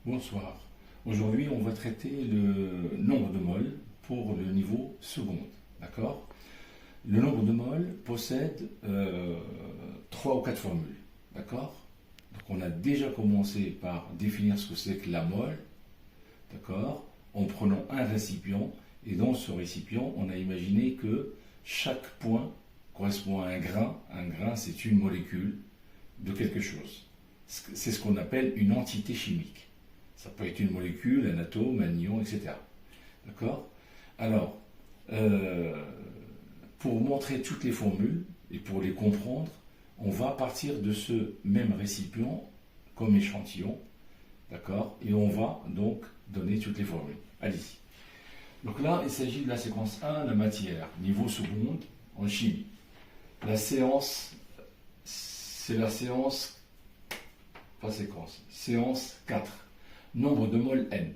Bonsoir. Aujourd'hui, on va traiter le nombre de mol pour le niveau seconde. D'accord? Le nombre de mol possède 3 ou 4 formules. D'accord? Donc, on a déjà commencé par définir ce que c'est que la mol. D'accord? En prenant un récipient. Et dans ce récipient, on a imaginé que chaque point correspond à un grain. Un grain, c'est une molécule de quelque chose. C'est ce qu'on appelle une entité chimique. Ça peut être une molécule, un atome, un ion, etc. D'accord? Alors, pour montrer toutes les formules et pour les comprendre, on va partir de ce même récipient comme échantillon. D'accord? Et on va donc donner toutes les formules. Allez-y. Donc là, il s'agit de la séquence 1, la matière, niveau seconde en chimie. La séance, c'est la séance, pas séquence, séance 4. Nombre de mol n.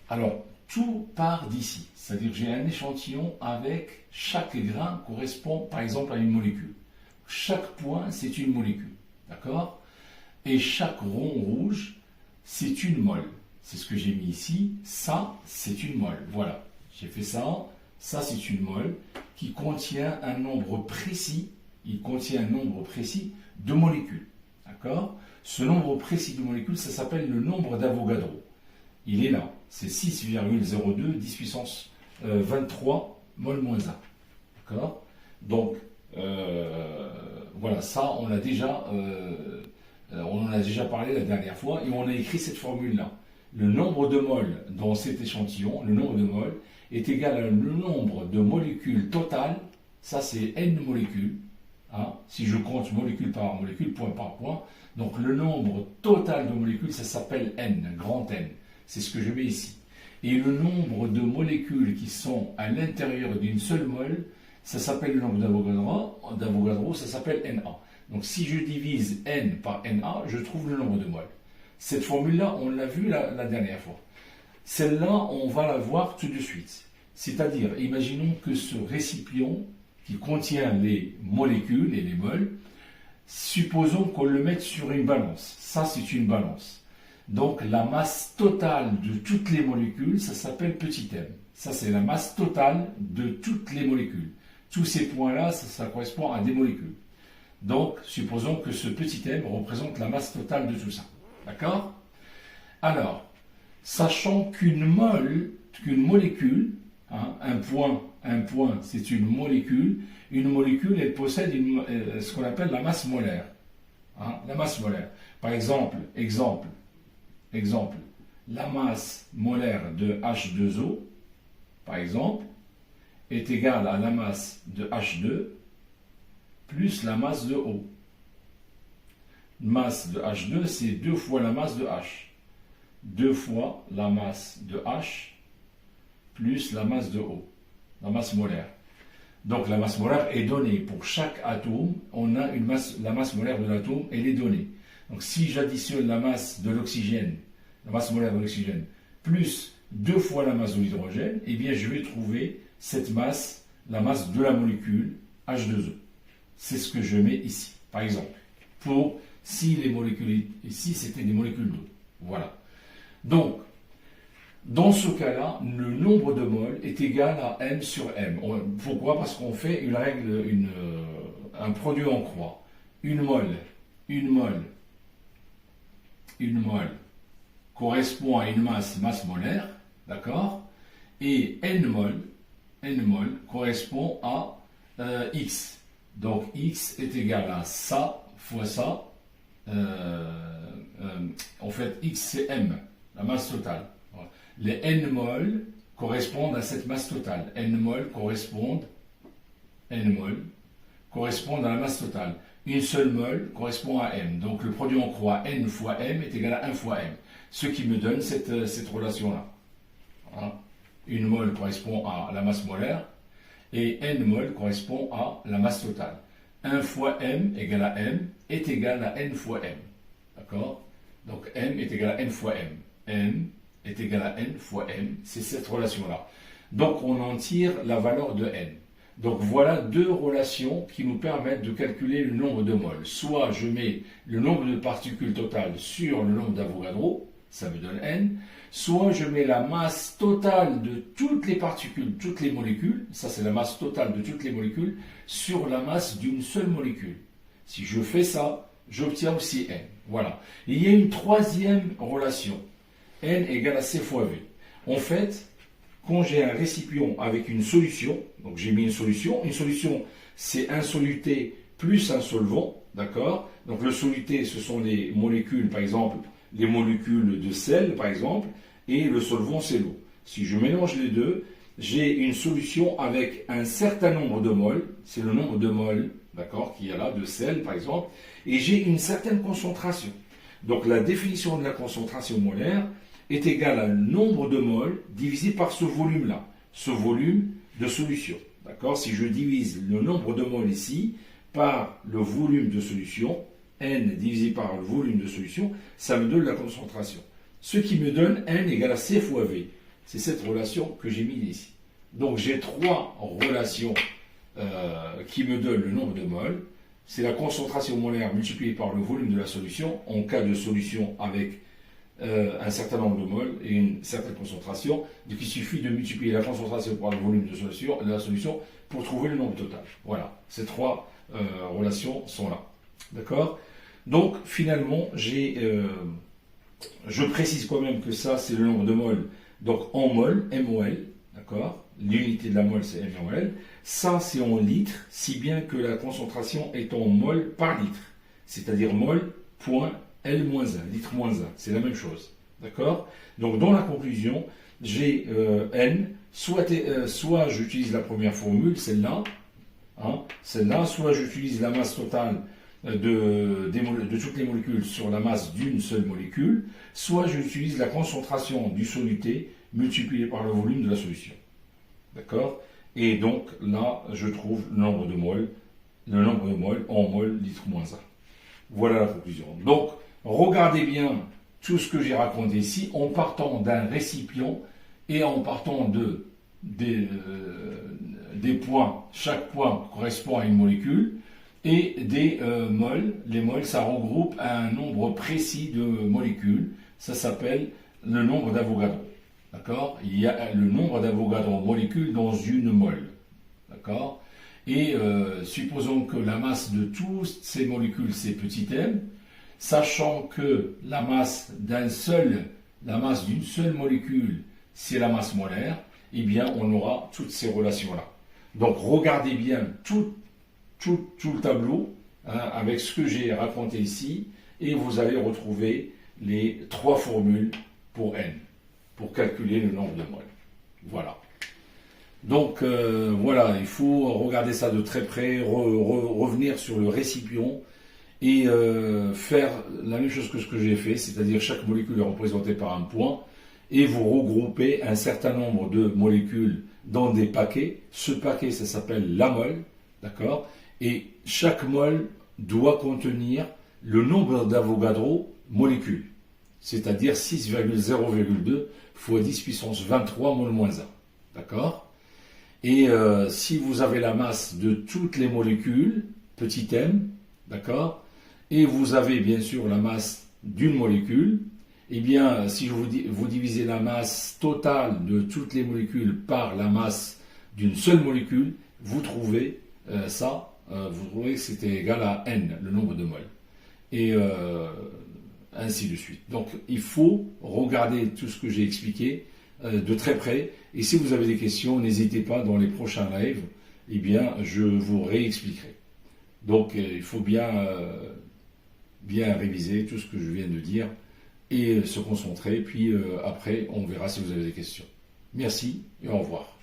Alors, tout part d'ici. C'est-à-dire que j'ai un échantillon avec chaque grain correspond par exemple à une molécule. Chaque point, c'est une molécule. D'accord? Et chaque rond rouge, c'est une mol. C'est ce que j'ai mis ici. Ça, c'est une mol. Voilà. J'ai fait ça. Ça, c'est une mol qui contient un nombre précis. Il contient un nombre précis de molécules. D'accord? Ce nombre précis de molécules, ça s'appelle le nombre d'Avogadro. Il est là. C'est 6,02 10 puissance 23 mol moins 1. D'accord? Donc, voilà, ça, on en a déjà parlé la dernière fois et on a écrit cette formule-là. Le nombre de mol dans cet échantillon, le nombre de mol, est égal à le nombre de molécules totales. Ça, c'est n molécules. Hein, si je compte molécule par molécule, point par point. Donc le nombre total de molécules, ça s'appelle n, grand N. C'est ce que je mets ici. Et le nombre de molécules qui sont à l'intérieur d'une seule mol, ça s'appelle le nombre d'Avogadro, ça s'appelle Na. Donc si je divise n par Na, je trouve le nombre de mol. Cette formule-là, on l'a vue la dernière fois. Celle-là, on va la voir tout de suite. C'est-à-dire, imaginons que ce récipient qui contient les molécules et les mols, supposons qu'on le mette sur une balance. Ça, c'est une balance. Donc, la masse totale de toutes les molécules, ça s'appelle petit m. Ça, c'est la masse totale de toutes les molécules. Tous ces points-là, ça correspond à des molécules. Donc, supposons que ce petit m représente la masse totale de tout ça. D'accord? Alors, sachant qu'une molécule, hein, un point, c'est une molécule. Une molécule, elle possède ce qu'on appelle la masse molaire. Hein, la masse molaire. Par exemple, la masse molaire de H2O, par exemple, est égale à la masse de H2 plus la masse de O. Masse de H2, c'est 2 fois la masse de H. 2 fois la masse de H plus la masse de O, la masse molaire. Donc la masse molaire est donnée. Pour chaque atome, on a la masse molaire de l'atome, elle est donnée. Donc si j'additionne la masse de l'oxygène, la masse molaire de l'oxygène, plus 2 fois la masse de l'hydrogène, eh bien je vais trouver cette masse, la masse de la molécule H2O. C'est ce que je mets ici, par exemple. Pour si les molécules ici, c'était des molécules d'eau. Voilà. Donc, dans ce cas-là, le nombre de mol est égal à m sur m. Pourquoi? Parce qu'on fait une règle, un produit en croix. Une mol correspond à une masse molaire, d'accord? Et n mol correspond à x. Donc x est égal à ça fois ça. En fait, x c'est m, la masse totale. Les n mol correspondent à cette masse totale. N mol correspondent à la masse totale. Une seule mol correspond à m. Donc le produit en croix n fois m est égal à 1 fois m. Ce qui me donne cette relation-là. Hein? Une mol correspond à la masse molaire et n mol correspond à la masse totale. 1 fois m égale à m est égal à n fois m. D'accord? Donc m est égal à n fois m. M est égal à n fois m. C'est cette relation-là. Donc on en tire la valeur de n. Donc voilà deux relations qui nous permettent de calculer le nombre de moles. Soit je mets le nombre de particules totales sur le nombre d'Avogadro, ça me donne n, soit je mets la masse totale de toutes les particules, toutes les molécules, ça c'est la masse totale de toutes les molécules, sur la masse d'une seule molécule. Si je fais ça, j'obtiens aussi n. Voilà. Et il y a une troisième relation, n égale à c fois v. En fait, quand j'ai un récipient avec une solution, donc j'ai mis une solution c'est un soluté plus un solvant, d'accord? Donc le soluté, ce sont les molécules, par exemple, les molécules de sel, par exemple, et le solvant, c'est l'eau. Si je mélange les deux, j'ai une solution avec un certain nombre de moles, c'est le nombre de moles, d'accord, qu'il y a là, de sel, par exemple, et j'ai une certaine concentration. Donc la définition de la concentration molaire est égale à un nombre de moles divisé par ce volume-là, ce volume de solution. D'accord? Si je divise le nombre de moles ici par le volume de solution, n divisé par le volume de solution, ça me donne la concentration. Ce qui me donne n égale à c fois v. C'est cette relation que j'ai mise ici. Donc j'ai trois relations qui me donnent le nombre de moles. C'est la concentration molaire multipliée par le volume de la solution, en cas de solution avec un certain nombre de moles et une certaine concentration. Donc il suffit de multiplier la concentration par le volume de la solution pour trouver le nombre total. Voilà, ces trois relations sont là. D'accord? Donc finalement, je précise quand même que ça c'est le nombre de moles, donc en mol, MOL, d'accord? L'unité de la mole c'est MOL. Ça c'est en litres, si bien que la concentration est en mol par litre, c'est-à-dire mol point L-1, litre moins 1, c'est la même chose. D'accord? Donc dans la conclusion, j'ai N, soit j'utilise la première formule, celle-là, soit j'utilise la masse totale de toutes les molécules sur la masse d'une seule molécule, soit j'utilise la concentration du soluté multipliée par le volume de la solution. D'accord? Et donc là, je trouve le nombre de moles en mol litre moins 1. Voilà la conclusion. Donc, regardez bien tout ce que j'ai raconté ici en partant d'un récipient et en partant des points. Chaque point correspond à une molécule et des moles. Les moles, ça regroupe un nombre précis de molécules. Ça s'appelle le nombre d'Avogadro. D'accord? Il y a le nombre d'Avogadro molécules dans une mole. D'accord? Et supposons que la masse de toutes ces molécules, c'est petit m, sachant que la masse d'une seule molécule, c'est la masse molaire, eh bien, on aura toutes ces relations-là. Donc, regardez bien tout le tableau, avec ce que j'ai raconté ici, et vous allez retrouver les trois formules pour n, pour calculer le nombre de moles. Voilà. Donc, voilà, il faut regarder ça de très près, revenir sur le récipient, et faire la même chose que ce que j'ai fait, c'est-à-dire chaque molécule est représentée par un point, et vous regroupez un certain nombre de molécules dans des paquets. Ce paquet, ça s'appelle la mole, d'accord? Et chaque mole doit contenir le nombre d'Avogadro molécules, c'est-à-dire 6,0,2 fois 10 puissance 23 mol moins 1, d'accord? Et si vous avez la masse de toutes les molécules, petit m, d'accord? Et vous avez bien sûr la masse d'une molécule, eh bien, si vous divisez la masse totale de toutes les molécules par la masse d'une seule molécule, vous trouvez vous trouvez que c'était égal à n, le nombre de moles. Et ainsi de suite. Donc, il faut regarder tout ce que j'ai expliqué de très près. Et si vous avez des questions, n'hésitez pas dans les prochains lives, eh bien, je vous réexpliquerai. Donc, il faut bien réviser tout ce que je viens de dire et se concentrer. Puis après, on verra si vous avez des questions. Merci et au revoir.